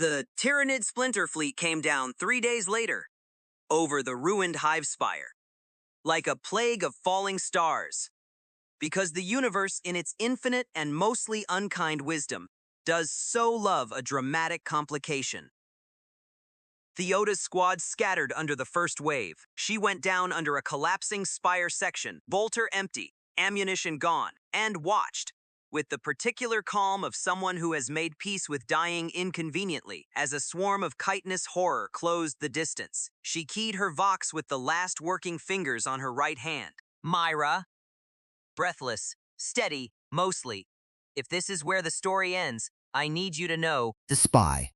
The Tyrannid splinter fleet came down 3 days later, over the ruined hive spire, like a plague of falling stars, because the universe, in its infinite and mostly unkind wisdom, does so love a dramatic complication. Theoda's squad scattered under the first wave. She went down under a collapsing spire section, bolter empty, ammunition gone, and watched, with the particular calm of someone who has made peace with dying inconveniently, as a swarm of chitinous horror closed the distance. She keyed her vox with the last working fingers on her right hand. Myra. Breathless, steady, mostly. If this is where the story ends, I need you to know. The spy.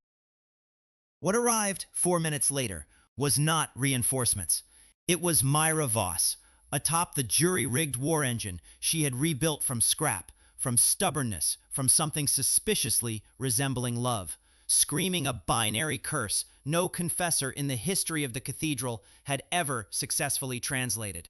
What arrived 4 minutes later was not reinforcements. It was Myra Voss, atop the jury-rigged war engine she had rebuilt from scrap, from stubbornness, from something suspiciously resembling love, screaming a binary curse no confessor in the history of the cathedral had ever successfully translated.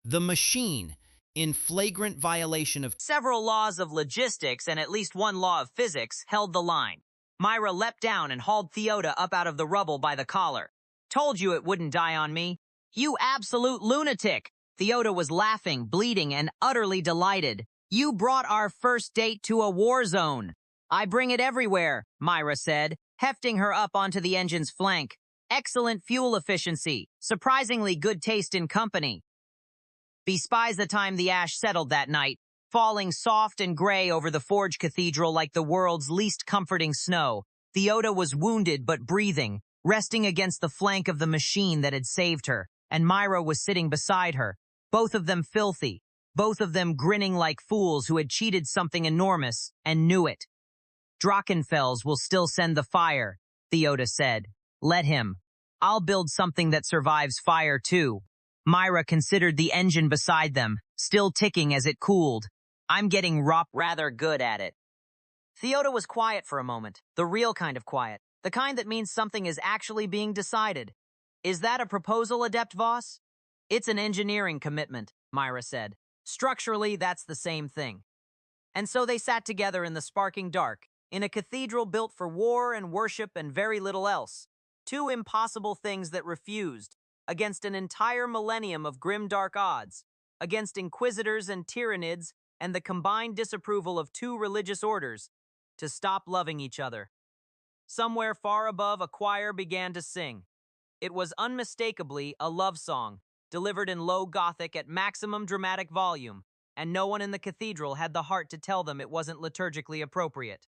The machine, in flagrant violation of Several laws of logistics and at least one law of physics, held the line. Myra leapt down and hauled Theoda up out of the rubble by the collar. Told you it wouldn't die on me. You absolute lunatic! Theoda was laughing, bleeding, and utterly delighted. You brought our first date to a war zone. I bring it everywhere, Myra said, hefting her up onto the engine's flank. Excellent fuel efficiency, surprisingly good taste in company. Bespies the time the ash settled that night, falling soft and gray over the Forge Cathedral like the world's least comforting snow. Theoda was wounded but breathing, resting against the flank of the machine that had saved her, and Myra was sitting beside her, both of them filthy, both of them grinning like fools who had cheated something enormous and knew it. Drachenfels will still send the fire, Theoda said. Let him. I'll build something that survives fire too. Myra considered the engine beside them, still ticking as it cooled. I'm getting rather good at it. Theoda was quiet for a moment, the real kind of quiet, the kind that means something is actually being decided. Is that a proposal, Adept Voss? It's an engineering commitment, Myra said. Structurally, that's the same thing. And so they sat together in the sparking dark, in a cathedral built for war and worship and very little else. Two impossible things that refused, against an entire millennium of grim-dark odds, against inquisitors and tyrannids and the combined disapproval of two religious orders, to stop loving each other. Somewhere far above, a choir began to sing. It was unmistakably a love song, delivered in low Gothic at maximum dramatic volume, and no one in the cathedral had the heart to tell them it wasn't liturgically appropriate.